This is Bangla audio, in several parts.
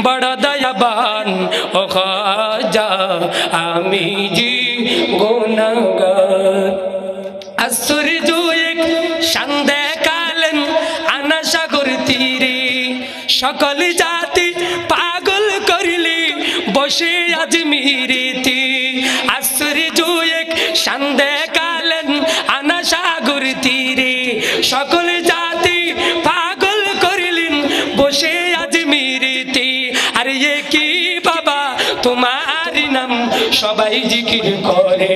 বড় দয়াবান ও খাজা আমি জি গুনাহগার। আশ্চর্য এক শান দেখালেন আনা সাগর তীরে, সকল জাতি পাগল করিলি বসে আজমিরেতে। আশ্চর্য এক শান দেখালেন আনা সাগর তীরে, সকল জাতি পাগল করিলেন বসে আজমিরেতে। আরে এ কি বাবা তোমার নাম সবাই জিকির করে,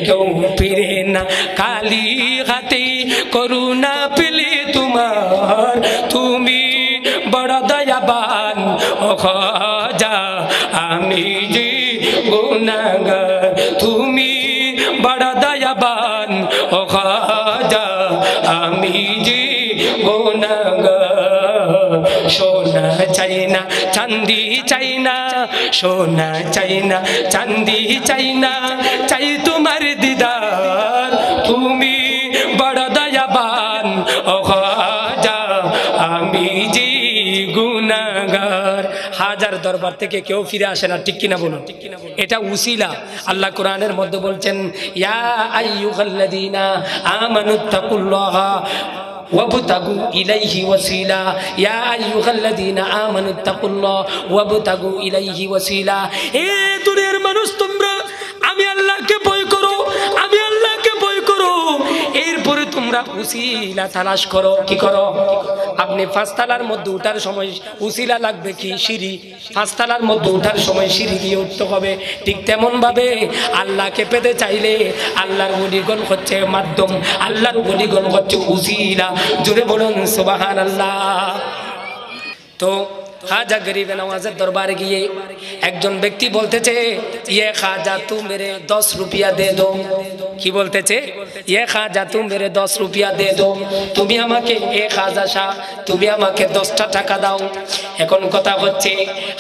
কেউ ফিরে না কালি হাতে করুণা পেলে তোমার। তুমি বড় দয়াবান ও খাজা আমি যে গুনাহগার। তুমি বড় দয়াবান ও খাজা আমি যে গুনাহগার। সোনা চাই না চাঁদি চাই না, সোনা চাই না চাঁদি চাই না, চাই তোমার দিদার। তুমি বড় দয়াবান ও খাজা আমি যে গুনাহগার। হাজার দরবার থেকে কেউ ফিরে আসে না, ঠিক কিনা বলুন? এটা উসিলা। আল্লাহ কোরআনের মধ্যে বলছেন ইয়া আইয়ুহাল্লাযীনা আমানুত্তাকুল্লাহা ওয়াবতাগু ইলাইহি ওয়াসিলা, ইয়া আইয়ুহাল্লাযীনা আমানুত্তাকুল্লাহ ওয়াবতাগু ইলাইহি ওয়াসিলা। এ দুনিয়ার মানুষ তোমরা আমি আল্লাহকে ভয় করো, আমি আল্লাহকে ভয় করো, এরপরে তোমরা উসিলা তালাশ করো। কি করো? আপনি পাঁচতলার মধ্যে উঠার সময় উসিলা লাগবে কি? সিঁড়ি। পাঁচতলার মধ্যে উঠার সময় সিঁড়ি দিয়ে উঠতে হবে। ঠিক তেমন ভাবে আল্লাহকে পেতে চাইলে আল্লাহর ওলিগণ হচ্ছে মাধ্যম, আল্লাহর ওলিগণ হচ্ছে উসিলা। জুড়ে বলুন সুবহানাল্লাহ। তো খাজা গরিবে নওয়াজের দরবারে গিয়ে একজন ব্যক্তি বলতেছে ইয়ে খাজা তু মেরে 10 রুপিয়া দে দো। কি বলতেছে? ইয়ে খাজা তু মেরে 10 রুপিয়া দে দো। তুমি আমাকে এ খাজা শাহ তুমি আমাকে 10টা টাকা দাও। এখন কথা হচ্ছে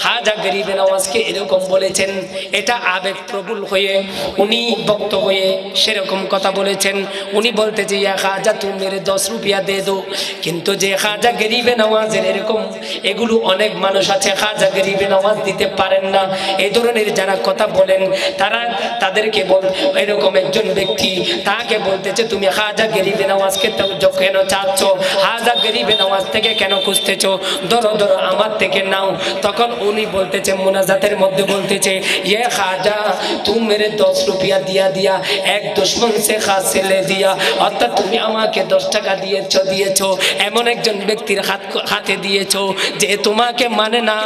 খাজা গরিবে নওয়াজকে এরকম বলেছেন, এটা আবেগ প্রবল হয়ে উনি ভক্ত হয়ে সেরকম কথা বলেছেন। উনি বলতেছে ইয়া খাজা তু মেরে 10 রুপিয়া দে দো। কিন্তু যে খাজা গরিবে নওয়াজের এরকম এগুলো অনেক মানুষ আছে খাজা গরিবে নওয়াজ দিতে পারেন না, এই ধরনের যারা কথা বলেন তারা তাদেরকে বল এরকম একজন ব্যক্তি তাকে বলতেছে তুমি খাজা গরিবে নওয়াজকে কেন চাচ্ছ, খাজা গরিবে নওয়াজ থেকে কেন খুঁজতেছ, ধরো ধরো আমার থেকে নাও। তখন উনি বলতেছে মুনাজাতের মধ্যে বলতেছে ইয়ে খাজা তুম মেরে 10 রুপিয়া দিয়া দিয়া এক দুশ্মন সে খাস লে দিয়া, অর্থাৎ তুমি আমাকে 10 টাকা দিয়েছো এমন একজন ব্যক্তির হাতে দিয়েছো যে তোমাকে মানে না,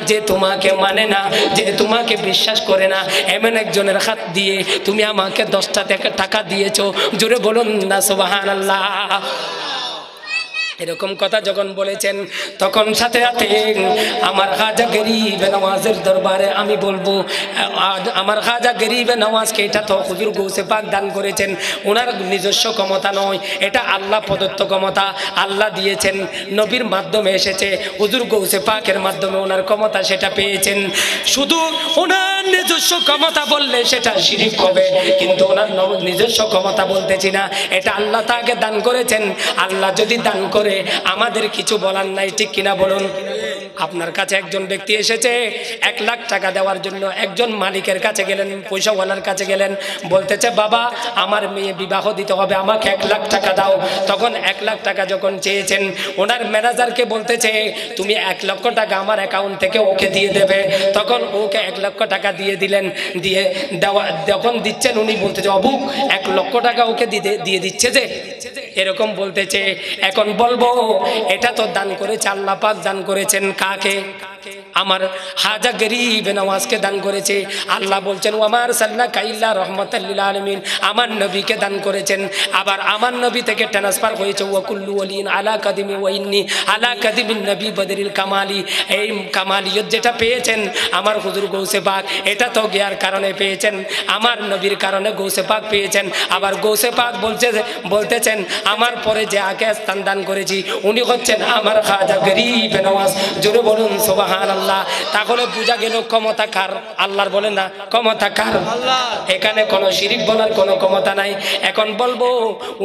যে তোমাকে মানে না, যে তোমাকে বিশ্বাস করে না, এমন একজনের হাত দিয়ে তুমি আমাকে 10টা টাকা দিয়েছো। জোরে বলুন না সুবহানাল্লাহ। এরকম কথা যখন বলেছেন তখন সাথে সাথে আমার খাজা গরিবে নওয়াজের দরবারে আমি বলবো আমার খাজা গরিবে নওয়াজকে এটা তো হুজুর গৌসে পাক দান করেছেন, ওনার নিজস্ব ক্ষমতা নয়, এটা আল্লাহ প্রদত্ত ক্ষমতা, আল্লাহ দিয়েছেন, নবীর মাধ্যমে এসেছে, হুজুর গৌসে পাকের মাধ্যমে ওনার ক্ষমতা সেটা পেয়েছেন। শুধু ওনার নিজস্ব ক্ষমতা বললে সেটা শিরিক হবে, কিন্তু ওনার নিজস্ব ক্ষমতা বলতেছি না, এটা আল্লাহ তাকে দান করেছেন। আল্লাহ যদি দান করে আমাদের কিছু বলার নাই, ঠিক কিনা বলুন? আপনার কাছে একজন ব্যক্তি এসেছে 1 লাখ টাকা দেওয়ার জন্য, একজন মালিকের কাছে গেলেন, পয়সাওয়ালার কাছে গেলেন, বলতেছে বাবা আমার মেয়ে বিবাহ দিতে হবে, আমাকে 1 লাখ টাকা দাও। তখন 1 লাখ টাকা যখন চেয়েছেন ওনার ম্যানেজারকে বলতেছে তুমি 1 লক্ষ টাকা আমার অ্যাকাউন্ট থেকে ওকে দিয়ে দেবে। তখন ওকে 1 লক্ষ টাকা দিয়ে দিলেন, দিয়ে দেওয়া যখন দিচ্ছেন উনি বলতেছে অবুক 1 লক্ষ টাকা ওকে দিয়ে দিচ্ছে যে, এরকম বলতেছে। এখন বলবো এটা তো দান করেছে আল্লাহ পাক, দান করেছেন কাকে? আমার খাজা গরিবে নওয়াজকে দান করেছে। আল্লাহ বলছেন ওয়ামার সাল্লাকা ইল্লা রাহমাতাল লিল আলামিন, আমার নবীকে দান করেছেন। আবার আমার নবী থেকে ট্রান্সফার হয়েছে ওয়া কুল্লু ওয়ালিন আলা কাদিমি ওয়া ইন্নী আলা কাদিমিন নবী বদরিল কামালি। এই কামালিয়ত যেটা পেয়েছেন আমার হুজুর গৌসে পাক, এটা তো গিয়ার কারণে পেয়েছেন, আমার নবীর কারণে গৌসে পাক পেয়েছেন। আবার গৌসে পাক বলতেছেন আমার পরে যে আগে স্থান দান করেছি উনি হচ্ছেন আমার খাজা গরিবে নওয়াজ। জোরে বলুন সুবহানাল্লাহ। সুবহানাল্লাহ। তাহলে বোঝা গেল ক্ষমতা কার? আল্লাহর। বলে না ক্ষমতা কার? এখানে কোনো শিরিক বলার কোনো ক্ষমতা নাই। এখন বলবো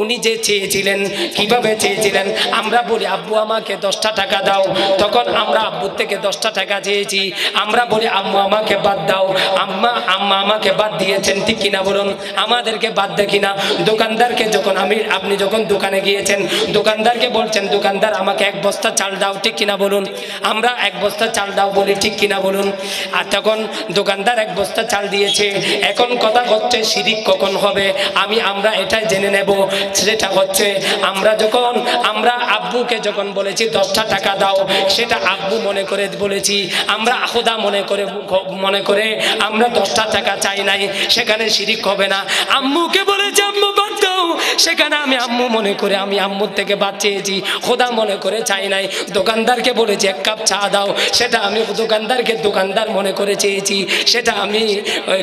উনি যে চেয়েছিলেন, কিভাবে চেয়েছিলেন? আমরা বলি আব্বু আমাকে 10টা টাকা দাও, তখন আমরা আব্বুর থেকে 10টা টাকা চেয়েছি। আমরা বলি আম্মু আমাকে বাদ দাও, আম্মা আমাকে বাদ দিয়েছেন, ঠিক কিনা বলুন? আমাদেরকে বাদ দেয় কিনা? দোকানদারকে যখন আপনি যখন দোকানে গিয়েছেন, দোকানদারকে বলছেন দোকানদার আমাকে 1 বস্তা চাল দাও, ঠিক কিনা বলুন? আমরা 1 বস্তা চাল দাও বলি, ঠিক কিনা বলুন? আর তখন দোকানদার 1 বস্তা চাল দিয়েছে। এখন কথা হচ্ছে শিরিক কখন হবে আমরা এটাই জেনে নেব। সেটা হচ্ছে আমরা আব্বুকে যখন বলেছি 10টা টাকা দাও, সেটা আব্বু মনে করে বলেছি, আমরা খোদা মনে করে আমরা 10টা টাকা চাই নাই, সেখানে শিরিক হবে না। আম্মুকে বলেছি আম্মু বাদ দাও, সেখানে আমি আম্মু মনে করে আমি আম্মুর থেকে বাদ চেয়েছি, খোদা মনে করে চাই নাই। দোকানদারকে বলেছি 1 কাপ চা দাও, সেটা আমি দোকানদার মনে করে চেয়েছি, সেটা আমি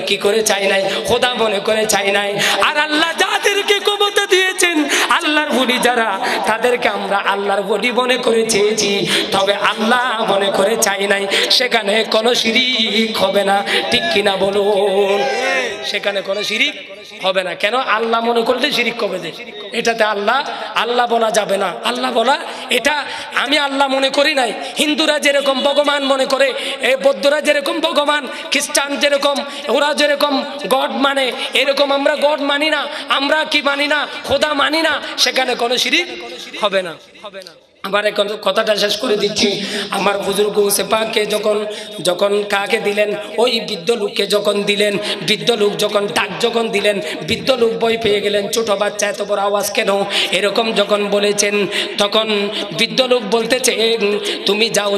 কি করে চাই নাই, খোদা মনে করে চাই নাই। আর আল্লাহ যাদেরকে ক্ষমতা দিয়েছেন, আল্লাহর ওলি যারা, তাদেরকে আমরা আল্লাহর ওলি মনে করে চেয়েছি, তবে আল্লাহ মনে করে চাই নাই, সেখানে কোনো শিরিক হবে না, ঠিক কিনা বলুন? সেখানে কোনো শিরিক হবে না। কেন? আল্লাহ মনে করলে শিরিক কবে দেয়? এটাতে আল্লাহ বলা যাবে না। আল্লাহ বলা এটা আমি আল্লাহ মনে করি নাই। হিন্দুরা যেরকম ভগবান মনে করে, বৌদ্ধরা যেরকম ভগবান, খ্রিস্টান যেরকম, ওরা যেরকম গড মানে, এরকম আমরা গড মানি না। আমরা কি মানি না? খোদা মানি না। সেখানে কোনো শিরিক হবে না। আবার এখন কথাটা শেষ করে দিচ্ছি। আমার হুজুর গৌসে পাককে যখন কাকে দিলেন, ওই বৃদ্ধ লোককে যখন দিলেন, বৃদ্ধ লোক যখন দিলেন, বৃদ্ধ লোক ভয় পেয়ে গেলেন। ছোট বাচ্চা এত বড় আওয়াজ কেন? এরকম যখন বলেছেন, তখন বৃদ্ধ লোক বলতেছে তুমি যাও।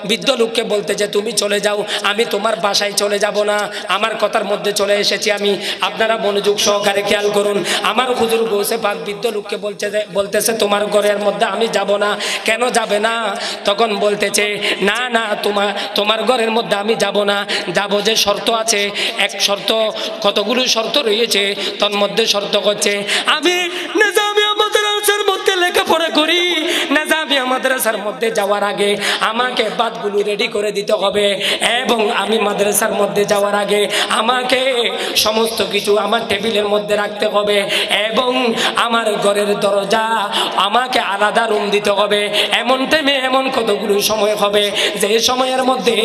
বৃদ্ধ লোককে বলতেছে তুমি চলে যাও, আমি তোমার বাসায় চলে যাব না, আমার কথার মধ্যে চলে এসেছি আমি। আপনারা মনোযোগ সহকারে খেয়াল করুন। আমার হুজুর গৌসে পাক বৃদ্ধ লোককে বলতেছে তোমার ঘরের মধ্যে আমি যাব না। কেন যাবে না? তখন বলতেছে না তোমার ঘরের মধ্যে আমি যাব না, যাব যে শর্ত আছে। এক শর্ত, কতগুলো শর্ত রয়েছে, তার মধ্যে শর্ত হচ্ছে আমি নিজামিয়া মাদ্রাসার মধ্যে লেখাপড়া করি, নিজামিয়া মাদ্রাসার মধ্যে যাওয়ার আগে আমাকে বাতগুলো রেডি করে দিতে হবে, এবং আমি মাদ্রাসার মধ্যে যাওয়ার আগে আমাকে সমস্ত কিছু আমার টেবিলের মধ্যে রাখতে হবে, এবং আমার ঘরের দরজা আমাকে আলাদা রুম দিতে হবে। এমন টাইমে এমন কতগুলো সময় হবে যে সময়ের মধ্যে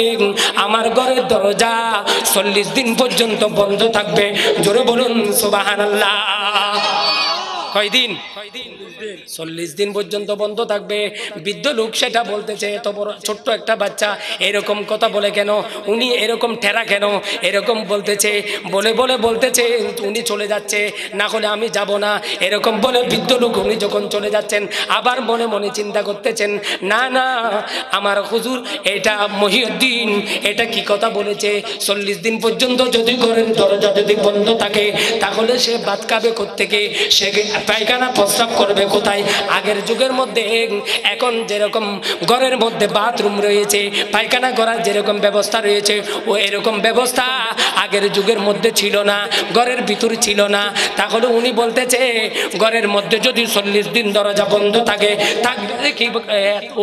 আমার ঘরের দরজা 40 দিন পর্যন্ত বন্ধ থাকবে। জোরে বলুন সুবহানাল্লাহ। কয়দিন? 40 দিন পর্যন্ত বন্ধ থাকবে। বৃদ্ধ লোক সেটা বলতেছে, এত বড় ছোট্ট একটা বাচ্চা এরকম কথা বলে কেন? উনি এরকম ঠেরা কেন? এরকম বলতেছে, বলতেছে উনি চলে যাচ্ছে, না হলে আমি যাব না, এরকম বলে বৃদ্ধ লোক উনি যখন চলে যাচ্ছেন, আবার মনে মনে চিন্তা করতেছেন না আমার হুজুর এটা মহিউদ্দিন এটা কি কথা বলেছে? 40 দিন পর্যন্ত যদি ঘরের দরজা যদি বন্ধ থাকে, তাহলে সে ভাত খাবে কোত্থেকে? সে পায়খানা প্রস্রাব করবে কোথায়? আগের যুগের মধ্যে এখন যেরকম ঘরের মধ্যে বাথরুম রয়েছে, পায়খানা করার যেরকম ব্যবস্থা রয়েছে, ও এরকম ব্যবস্থা আগের যুগের মধ্যে ছিল না, ঘরের ভিতর ছিল না। তাহলে উনি বলতেছে ঘরের মধ্যে যদি 40 দিন দরজা বন্ধ থাকে,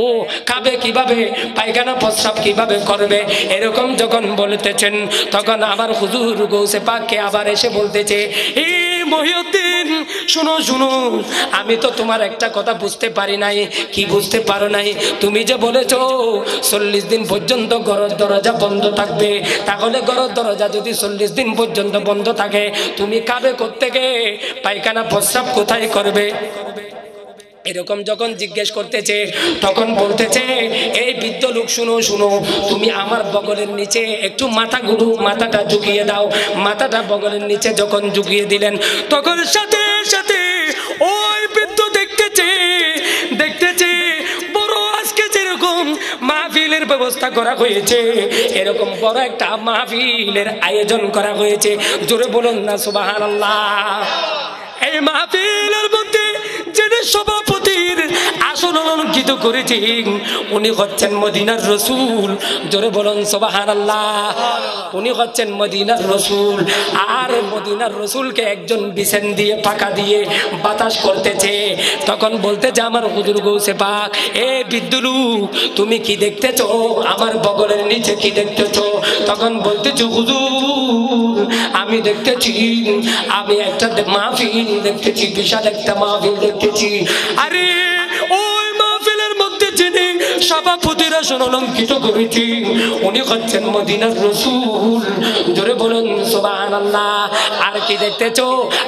ও খাবে কিভাবে? পায়খানা প্রস্রাব কিভাবে করবে? এরকম যখন বলতেছেন, তখন আবার হুজুর গৌসে পাককে আবার এসে বলতেছে এই মহিউদ্দিন শুনো, আমি তো তোমার একটা কথা বুঝতে পারি নাই। কি বুঝতে পারো নাই? তুমি যে বলেছো 40 দিন পর্যন্ত ঘরের দরজা বন্ধ থাকবে, তাহলে ঘরের দরজা যদি 40 দিন পর্যন্ত বন্ধ থাকে, তুমি খাবে কোত্থেকে? পায়খানা প্রস্রাব কোথায় করবে? এরকম যখন জিজ্ঞেস করতেছে, তখন বলতেছে এই বৃদ্ধ লোক শুনো, তুমি আমার বগলের নিচে একটু মাথাটা ঝুঁকিয়ে দাও। মাথাটা বগলের নিচে যখন ঝুঁকিয়ে দিলেন, তখন সাথে সাথে ওই বৃদ্ধ দেখতেছে বড় আজকে যেরকম মাহফিলের ব্যবস্থা করা হয়েছে, এরকম বড় একটা মাহফিলের আয়োজন করা হয়েছে। জোরে বলুন না সুবহানাল্লাহ। এই মাহফিলের মধ্যে যিনি সভাপতির আসন অলঙ্কৃত করেছি। উনি হচ্ছেন মদিনার রসুল, জোরে বলুন সুবহানাল্লাহ। উনি হচ্ছেন মদিনার রসুল। আর মদিনার রসুলকে একজন বিছেন দিয়ে পাকা দিয়ে বাতাস করতেছে। তখন বলতেছে আমার হুজুর গৌসে পাক, এ বিদ্যুলু তুমি কি দেখতেছো? আমার বগলের নিচে কি দেখতেছো? তখন বলতেছো হুজুর আমি দেখতেছি, আমি একটা মাহফিল দেখতেছি, বিশাল একটা মাহফিল দেখতেছি। আরে ওই মাহফিলের মধ্যে যিনি সভাপতির আসন অলঙ্কিত করেছি উনি হচ্ছেন মদিনার রসুল, জোরে বলুন সুবহানাল্লাহ। আর কি দেখতেছো?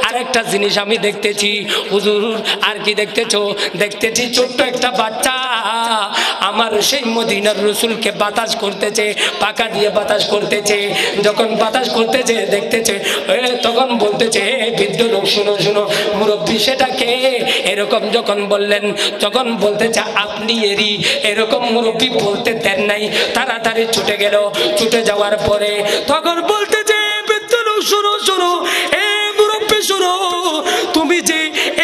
আরেকটা জিনিস আমি দেখতেছি হুজুর। আর কি দেখতেছো? দেখতেছি ছোট্ট একটা বাচ্চা আমার সেই মদিনার রসুলকে বাতাস করতেছে, পাকা দিয়ে বাতাস করতেছে। যখন বাতাস করতেছে দেখতেছে, তখন বলতেছে বৃদ্ধ লোক শুনো শুনো মুরব্বী সেটা কে? এরকম যখন বললেন তখন বলতেছে আপনি এরই। এরকম মুরব্বী বলতে দেন নাই, তাড়াতাড়ি ছুটে গেল। ছুটে যাওয়ার পরে তখন বলতেছে বৃদ্ধ লোক শুনো শুনো, এ মুরব্বী শুনো, তুমি যে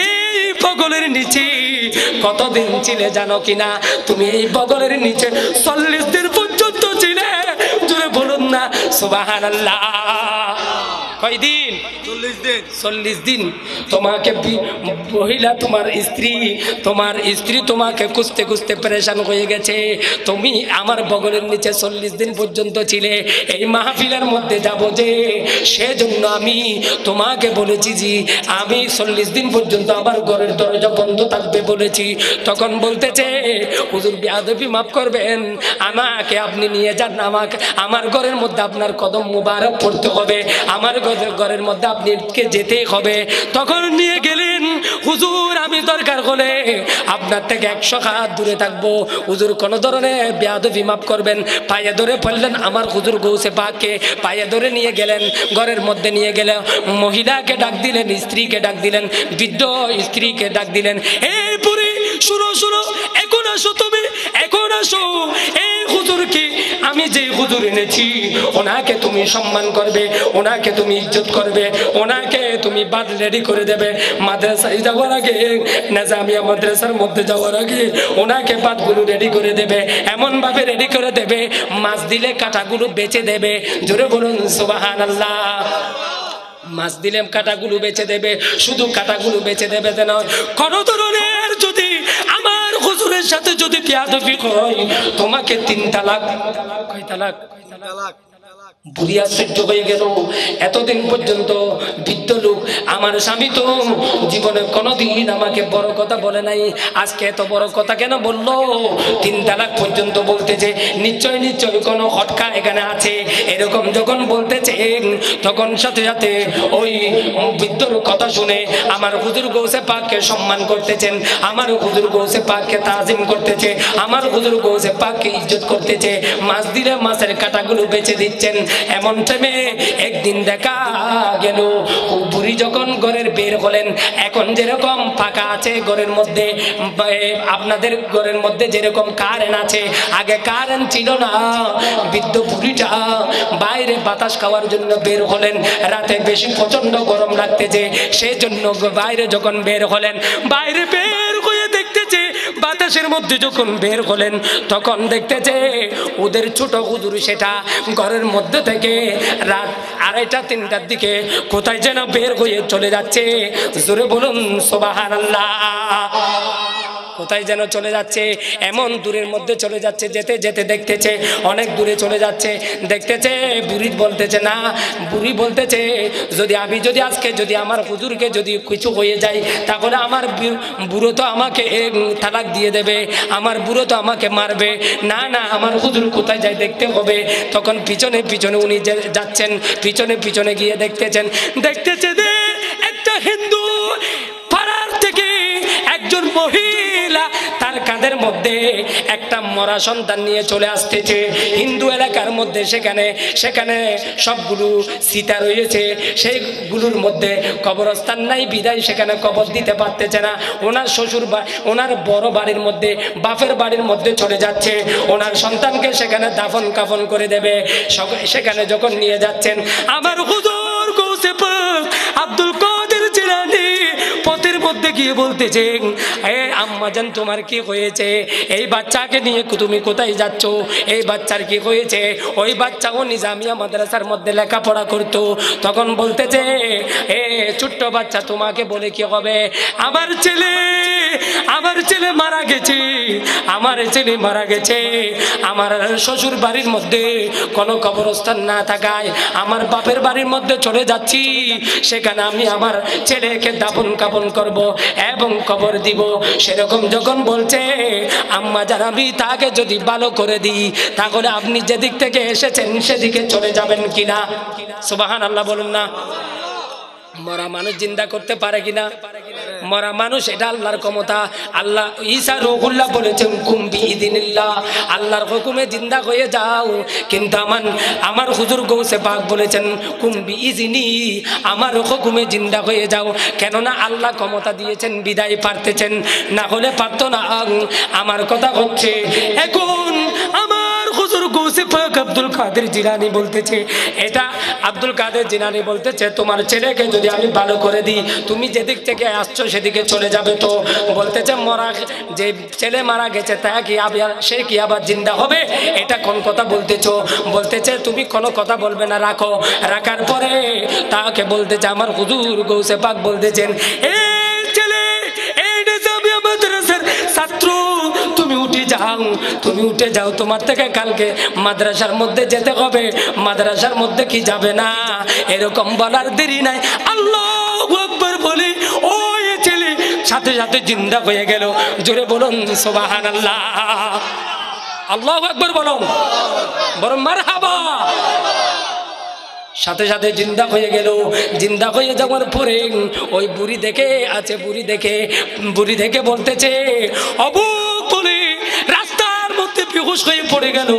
এই বগলের নিচে কতদিন ছিলে জানো কিনা? তুমি এই বগলের নিচে 40 দিন পর্যন্ত ছিলে, জোরে বলুন না সুবহানাল্লাহ। কয়দিন? 40 দিন। 40 দিন তোমাকে মহিলা তোমার স্ত্রী তোমাকে খুঁজতে খুঁজতে পরেশান হয়ে গেছে। তুমি আমার বগলের নিচে 40 দিন পর্যন্ত ছিলে। এই মাহফিলের মধ্যে যাব যে সেজন্য আমি তোমাকে বলেছি যে আমি 40 দিন পর্যন্ত আমার ঘরের দরজা বন্ধ থাকবে বলেছি। তখন বলতেছে হুজুর বেয়াদবি মাফ করবেন, আমাকে আপনি নিয়ে যান, আমাকে আমার ঘরের মধ্যে আপনার কদম মুবারক পড়তে হবে, আমার ঘরের মধ্যে আপনাকে যেতেই হবে। তখন নিয়ে গেলেন। হুজুর আমি দরকার হলে আপনার থেকে 100 হাত দূরে থাকবো, হুজুর কোন ধরনের বেয়াদবি মাফ করবেন। পায়ে ধরে পড়লেন আমার হুজুর গৌসে পাককে, পায়ে ধরে নিয়ে গেলেন, ঘরের মধ্যে নিয়ে গেলে মহিলাকে ডাক দিলেন, স্ত্রীকে ডাক দিলেন, বৃদ্ধ স্ত্রীকে ডাক দিলেন, এই বুড়ি শুনো শুনো, এখন আসো, তুমি এখন আসো। এই হুজুরকে আমি যে হুজুর এনেছি ওনাকে তুমি সম্মান করবে, ওনাকে তুমি ইজ্জত করবে, ওনাকে তুমি বাদ রেডি করে দেবে। মাদ্রাসায় যাওয়ার আগে, নাজামিয়া মাদ্রাসার মধ্যে যাওয়ার আগে ওনাকে বাদগুলো রেডি করে দেবে, এমন ভাবে রেডি করে দেবে মাছ দিলে কাঁটাগুলো বেঁচে দেবে। জোরে বলুন সুবহানাল্লাহ। মাছ দিলে কাঁটাগুলো বেঁচে দেবে, শুধু কাঁটাগুলো বেঁচে দেবে যেন কোন ধরনের যদি আমার হুজুরের সাথে যদি বেয়াদবি হয় তোমাকে 3 তালাক। কয় তালাক? বুড়ি আশ্চর্য হয়ে গেল। এতদিন পর্যন্ত বৃদ্ধ লোক, আমার স্বামী তো জীবনে কোনোদিন আমাকে বড় কথা বলে নাই, আজকে এত বড় কথা কেন বললো? 3 তালাক পর্যন্ত বলতেছে। নিশ্চয় নিশ্চয় কোনো হটকা এখানে আছে। এরকম যখন বলতেছে তখন সাথে সাথে ওই বৃদ্ধর কথা শুনে আমার হুজুর গৌসে পাককে সম্মান করতেছেন, আমার হুজুর গৌসে পাককে তাজিম করতেছে, আমার হুজুর গৌসে পাককে ইজ্জত করতেছে। মাছ দিলে মাছের কাঁটাগুলো বেঁচে দিচ্ছেন। এমন টাইমে একদিন দেখা গেল বুড়ি যখন ঘরের বের হলেন, এখন যেরকম ফাঁকা আছে ঘরের মধ্যে, আপনাদের ঘরের মধ্যে যেরকম কারেন্ট আছে, আগে কারেন্ট ছিল না। বৃদ্ধ বুড়িটা বাইরে বাতাস খাওয়ার জন্য বের হলেন। রাতে বেশি প্রচন্ড গরম লাগতেছে, সেই জন্য বাইরে যখন বের হলেন, বাইরে বের হয়ে দেখতেছে বাতাসের মধ্যে যখন বের হলেন তখন দেখতেছে ওদের ছোট হুজুর সেটা ঘরের মধ্যে থেকে রাত 2:30-3টার দিকে কোথায় যেন বের হয়ে চলে যাচ্ছে। জোরে বলুন সুবহানাল্লাহ। কোথায় যেন চলে যাচ্ছে, এমন দূরের মধ্যে চলে যাচ্ছে। যেতে যেতে দেখতেছে অনেক দূরে চলে যাচ্ছে। দেখতেছে বুড়ি বলতেছে না, বুড়ি বলতেছে আমি যদি আজকে যদি আমার হুজুরকে যদি কিছু হয়ে যায় তাহলে আমার বুড়ো তো আমাকে তালাক দিয়ে দেবে, আমার বুড়ো তো আমাকে মারবে। না না, আমার হুজুর কোথায় যায় দেখতে হবে। তখন পিছনে পিছনে উনি যাচ্ছেন, পিছনে পিছনে গিয়ে দেখতেছে একটা হিন্দু পাড়ার থেকে একজন মহিলা তার কাঁধের মধ্যে একটা মরা সন্তান নিয়ে চলে আসতেছে। হিন্দু এলাকার মধ্যে সেখানে সবগুলো সীতা রয়েছে, সেইগুলোর মধ্যে কবরস্থান নাই বিদায় সেখানে কবর দিতে পারতেছে না। ওনার শ্বশুর ওনার বড় বাড়ির মধ্যে, বাপের বাড়ির মধ্যে চলে যাচ্ছে, ওনার সন্তানকে সেখানে দাফন কাফন করে দেবে। সেখানে যখন নিয়ে যাচ্ছেন আমার হুজুর গৌসে পাক আব্দুল কাদের জিলানী পথের মধ্যে মধ্যে গিয়ে বলতেছে, এ আম্মাজান তোমার কি হয়েছে? এই বাচ্চাকে নিয়ে তুমি কোথায় যাচ্ছ? এই বাচ্চার কি হয়েছে? ওই বাচ্চাও নিজামিয়া মাদ্রাসার মধ্যে লেখাপড়া করতো। তখন বলতেছে, এ ছোট্ট বাচ্চা তোমাকে বলে কি হবে? আমার ছেলে মারা গেছে, আমার ছেলে মারা গেছে। আমার শ্বশুর বাড়ির মধ্যে কোনো কবরস্থান না থাকায় আমার বাপের বাড়ির মধ্যে চলে যাচ্ছি, সেখানে আমি আমার ছেলেকে দাফন কাফন করব এবং কবর দিব। সেরকম যখন বলছে, আম্মা যান আমি তাকে যদি ভালো করে দিই তাহলে আপনি যেদিক থেকে এসেছেন সেদিকে চলে যাবেন কিনা? সুবহানাল্লাহ বলুন না। মরা মানুষ জিন্দা করতে পারে কিনা? মরা মানুষ, এটা আল্লাহর ক্ষমতা। আল্লাহ ঈসা রূহুল্লাহ বলেছেন কুম বিইذনিল্লাহ, আল্লাহর হুকুমে জিন্দা হয়ে যাও। কিন্তু আমার হুজুর গৌসে পাক বলেছেন কুম বিইذনি, আমার হুকুমে জিন্দা হয়ে যাও। কেননা আল্লাহ ক্ষমতা দিয়েছেন বিদায় পারতেছেন, না হলে পারতো না। আমার কথা হচ্ছে, এখন আমার হুজুর গৌসে পাক আব্দুল কাদের জিলানী বলতেছে, এটা আব্দুল কাদের জিলানী বলতেছে তোমার ছেলেকে যদি আমি ভালো করে দিই তুমি যেদিক থেকে আসছো সেদিকে চলে যাবে। তো বলতেছে মরা যে ছেলে মারা গেছে তা কি আবার সে কি আবার জিন্দা হবে? এটা কোন কথা বলতেছো? বলতেছে তুমি কোনো কথা বলবে না, রাখো। রাখার পরে তাকে বলতেছে আমার হুজুর গৌসে পাক বলতেছেন, এই ছেলে এই নিজামিয়া মাদ্রাসার ছাত্র তুমি উঠে যাও, তুমি উঠে যাও, তোমার থেকে কালকে মাদ্রাসার মধ্যে যেতে হবে। মাদ্রাসার মধ্যে কি যাবে না? এরকম বলার দেরি নাই, আল্লাহু আকবার বলে ওই ছেলে সাথে সাথে জিন্দা হয়ে গেল। জোরে বলুন সুবহানাল্লাহ। আল্লাহু আকবার বলুন, বলুন মারহাবা। সাথে সাথে জিন্দা হয়ে গেল। জিন্দা হয়ে যাওয়ার পরে ওই বুড়ি দেখে আছে, বুড়ি দেখে বলতেছে, অবু বলে রাস্তার মধ্যে বেহুশ হয়ে পড়ে গেল।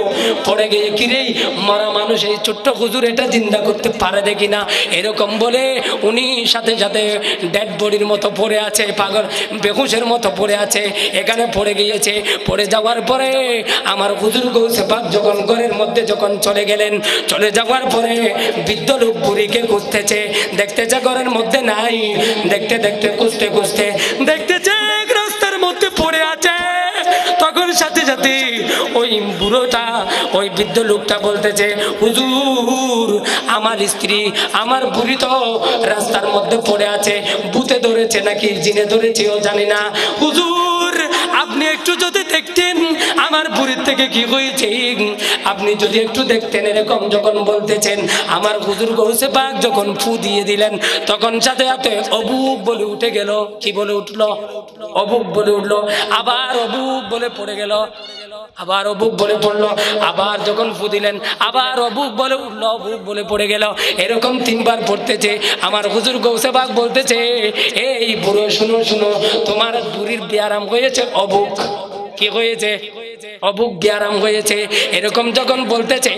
পড়ে গিয়ে কিরে মরা মানুষ এই ছোট্ট হুজুর এটা জিন্দা করতে পারে দেখি না, এরকম বলে উনি সাথে সাথে ডেড বডির মতো পড়ে আছে, পাগল বেহুশের মতো পড়ে আছে, এখানে পড়ে গিয়েছে। পড়ে যাওয়ার পরে আমার হুজুর গৌসে পাক যখন ঘরের মধ্যে যখন চলে গেলেন, চলে যাওয়ার পরে বৃদ্ধ লোক বুড়িকে খুঁজতেছে, দেখতেছে ঘরের মধ্যে নাই। দেখতে দেখতে খুঁজতে দেখতেছে রাস্তার মধ্যে পড়ে আছে। তখন সাথে সাথে ওই বুড়োটা, ওই বৃদ্ধ লোকটা বলতেছে, হুজুর আমার স্ত্রী আমার বুড়ি তো রাস্তার মধ্যে পড়ে আছে, ভূতে ধরেছে নাকি জিনে ধরেছে ও জানি না। হুজুর আপনি একটু যদি দেখতেন আমার বুড়ির থেকে কি হয়েছে, আপনি যদি একটু দেখতেন। এরকম যখন বলতেছেন আমার হুজুর গৌসে পাক যখন ফু দিয়ে দিলেন তখন সাথে সাথে অবুক বলে উঠে গেল। কি বলে উঠলো? অবুক বলে উঠলো। আবার অবুক বলে পড়ে গেল, আবার অবুক বলে পড়লো। আবার যখন ফু দিলেন আবার অবুক বলে উঠলো, অবুক বলে পড়ে গেল। এরকম তিনবার পড়তেছে। আমার হুজুর গৌসে পাক বলতেছে, এই বুড়ো শুনো শুনো, তোমার বুড়ির ব্যায়াম হয়েছে অবুক। কি হয়েছে? অবুক ব্যায়াম হয়েছে। এরকম যখন বলতেছে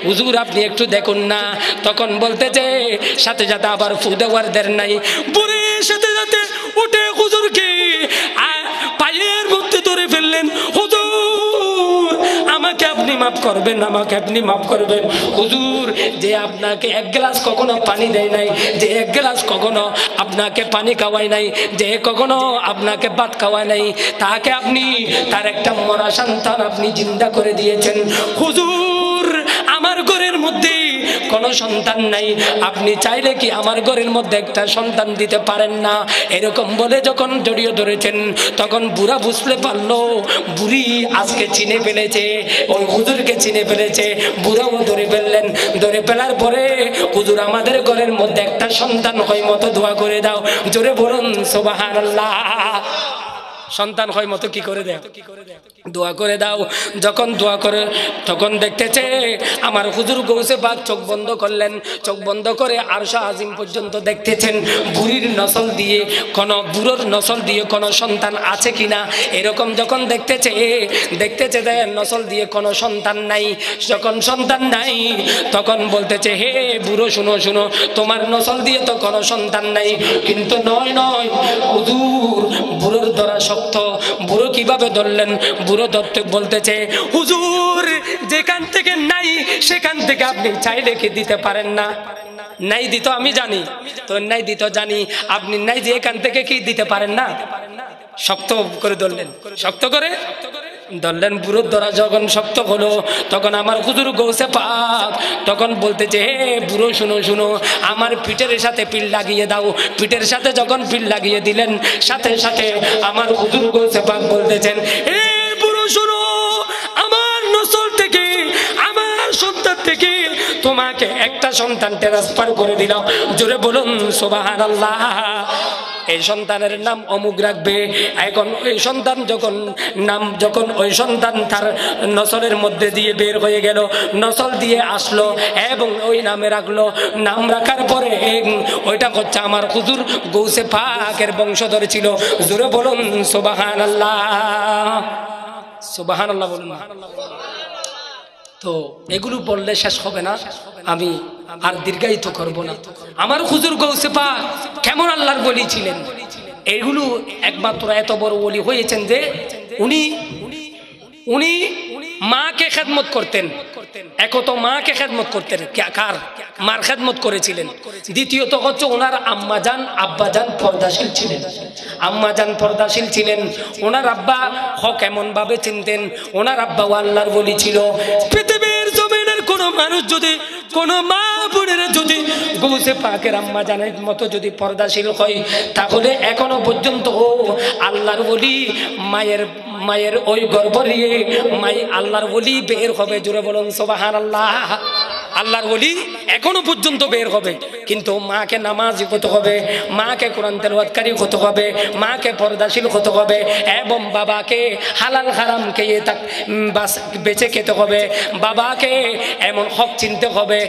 হুজুর আপনি একটু দেখুন না, তখন বলতেছে সাথে সাথে আবার ফু দেওয়ার দের নাই। বুড়ির সাথে সাথে উঠে হুজুরকে পায়ের মধ্যে ধরে ফেললেন, হুজুর আমাকে আপনি মাফ করবেন, আমাকে আপনি মাফ করবেন। হুজুর যে আপনাকে এক গ্লাস কখনো পানি দেয় নাই, যে এক গ্লাস কখনো আপনাকে পানি খাওয়ায় নাই, যে কখনো আপনাকে ভাত খাওয়ায় নাই, তাকে আপনি তার একটা মরা সন্তান আপনি জিন্দা করে দিয়েছেন। হুজুর আমার ঘরের মধ্যে কোনো সন্তান নাই, আপনি চাইলে কি আমার ঘরের মধ্যে একটা সন্তান দিতে পারেন না? এরকম বলে যখন জড়িয়ে ধরেছেন তখন বুড়া বুঝতে পারলো বুড়ি আজকে চিনে ফেলেছে, ওই হুজুরকে চিনে ফেলেছে। বুড়াও ধরে ফেললেন। ধরে ফেলার পরে হুজুর আমাদের ঘরের মধ্যে একটা সন্তান হয় মতো দোয়া করে দাও। জোরে বলুন সুবহানাল্লাহ। সন্তান হয় মতো কি করে দেয়? দোয়া করে দাও। যখন দোয়া করে তখন দেখতেছে আমার হুজুর গৌসে পাক চোখ বন্ধ করলেন। চোখ বন্ধ করে আরশা আজিম পর্যন্ত দেখতেছেন বুড়ির নসল দিয়ে বুড়োর নসল দিয়ে কোনো সন্তান আছে কিনা। এরকম যখন দেখতেছে নসল দিয়ে কোনো সন্তান নাই। যখন সন্তান নাই তখন বলতেছে, হে বুড়ো শুনো শুনো, তোমার নসল দিয়ে তো কোনো সন্তান নাই। কিন্তু নয় হুজুর, বুড়োর ধরা শক্ত। বুড়ো কিভাবে ধরলেন? বুড়ো ধরতে বলতেছে, হুজুর যেখান থেকে নাই সেখান থেকে আপনি চাইলে কি দিতে পারেন না? নাই দিত আমি জানি, তো নাই দিত জানি, আপনি নাই যে এখান থেকে কি দিতে পারেন না? শক্ত করে ধরলেন, শক্ত করে ধরলেন। বুড়োর ধরা যখন শক্ত হলো, তখন আমার হুজুর গৌসে পাক তখন বলতেছে, হে বুড়ো শুনো শুনো, আমার পিঠের সাথে পিল লাগিয়ে দাও। পিঠের সাথে যখন পিল লাগিয়ে দিলেন, সাথে সাথে আমার হুজুর গৌসে পাক বলতেছেন, হে বুড়ো শুনো, আমার নসল থেকে, আমার সন্তান থেকে তোমাকে একটা সন্তান ট্রান্সফার করে দিলাম। জোরে বলুন সুবহানাল্লাহ। এই সন্তানের নাম অমুক রাখবে। এখন ওই সন্তান যখন ওই সন্তান তার নসলের মধ্যে দিয়ে বের হয়ে গেল, নসল দিয়ে আসলো এবং ওই নামে রাখলো। নাম রাখার পরে ওইটা হচ্ছে আমার হুজুর গৌসে পাকের বংশধর ছিল। জোরে বলুন সুবহানাল্লাহ, সুবহানাল্লাহ বলুন। তো এগুলো বললে শেষ হবে না, আমি আর দীর্ঘায়িত করব না। আমার হুজুর গৌসে পাক কেমন আল্লাহর ওলি ছিলেন, এগুলো একমাত্র এত বড় ওলি হয়েছেন যে উনি মাকে খেদমত করতেন। এক তো মাকে খেদমত করতেন, কার? মার খেদমত করেছিলেন। দ্বিতীয়ত হচ্ছে ওনার আম্মাজান আব্বাজান পর্দাশীল ছিলেন। আম্মাজান পর্দাশীল ছিলেন, ওনার আব্বা হক এমন ভাবে চিনতেন, ওনার আব্বা আল্লাহর ওলি ছিল। পৃথিবীর জমিনের কোন মানুষ যদি, কোন মা বোনেরা যদি গৌসে পাকের আম্মা জানের মতো যদি পর্দাশীল হয়, তাহলে এখনো পর্যন্ত আল্লাহর ওলি মায়ের ওই গর্ভ নিয়ে মাই আল্লাহর ওলি বের হবে। জোরে বলুন সুবহানাল্লাহ। আল্লাহর ওলি এখনো পর্যন্ত বের হবে, কিন্তু মাকে নামাজি হতে হবে, মাকে কোরআন তেলাওয়াতকারী হতে হবে, মাকে পর্দাশীল হতে হবে এবং বাবাকে হালাল হারাম খেয়ে বেঁচে খেতে হবে, বাবাকে এমন হক চিনতে হবে।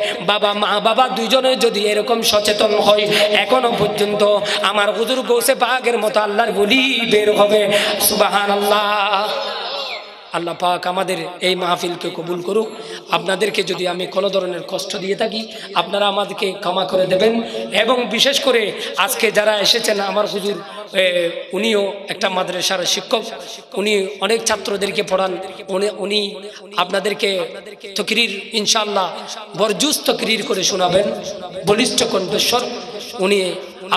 বাবা দুইজনে যদি এরকম সচেতন হয়, এখনো পর্যন্ত আমার হুজুর গৌসে পাকের মতো আল্লাহর ওলি বের হবে। সুবহানাল্লাহ। আল্লাহ পাক আমাদের এই মাহফিলকে কবুল করুক। আপনাদেরকে যদি আমি কোনো ধরনের কষ্ট দিয়ে থাকি, আপনারা আমাদেরকে ক্ষমা করে দেবেন। এবং বিশেষ করে আজকে যারা এসেছেন, আমার হুজুর উনিও একটা মাদ্রাসার শিক্ষক, উনি অনেক ছাত্রদেরকে পড়ান। উনি আপনাদেরকে তকরির ইনশাআল্লাহ বরজুস তকরির করে শোনাবেন, বলিষ্ঠ কণ্ঠস্বর। উনি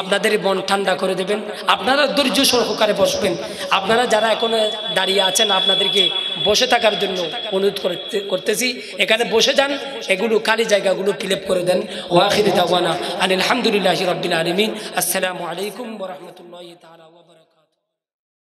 আপনাদের মন ঠান্ডা করে দেবেন। আপনারা ধৈর্য সহকারে বসবেন। আপনারা যারা এখন দাঁড়িয়ে আছেন, আপনাদেরকে বসে থাকার জন্য অনুরোধ করতেছি, এখানে বসে যান, এগুলো খালি জায়গাগুলো ফিল আপ করে দেন। ওয়া আখিরু দাওয়ানা আনিল হামদুলিল্লাহি রাব্বিল আলামিন। আসসালামু আলাইকুম ওয়া রাহমাতুল্লাহি তাআলা ওয়া বারাকাতুহু।